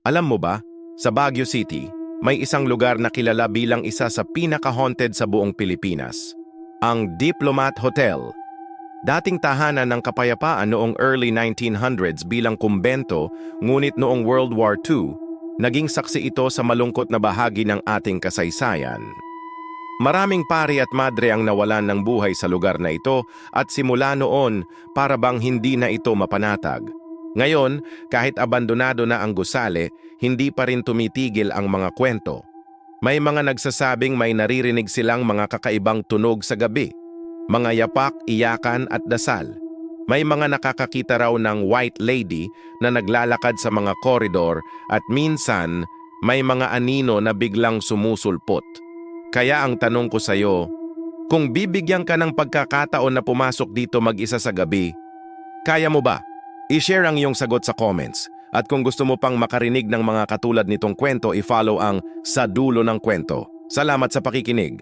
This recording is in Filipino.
Alam mo ba, sa Baguio City, may isang lugar na kilala bilang isa sa pinaka-haunted sa buong Pilipinas. Ang Diplomat Hotel. Dating tahanan ng kapayapaan noong early 1900s bilang kumbento, ngunit noong World War II, naging saksi ito sa malungkot na bahagi ng ating kasaysayan. Maraming pari at madre ang nawalan ng buhay sa lugar na ito at simula noon para bang hindi na ito mapanatag. Ngayon, kahit abandonado na ang gusali, hindi pa rin tumitigil ang mga kwento. May mga nagsasabing may naririnig silang mga kakaibang tunog sa gabi, mga yapak, iyakan at dasal. May mga nakakakita raw ng white lady na naglalakad sa mga koridor at minsan may mga anino na biglang sumusulpot. Kaya ang tanong ko sa iyo, kung bibigyan ka ng pagkakataon na pumasok dito mag-isa sa gabi, kaya mo ba? I-share ang iyong sagot sa comments. At kung gusto mo pang makarinig ng mga katulad nitong kwento, i-follow ang Sa Dulo ng Kwento. Salamat sa pakikinig.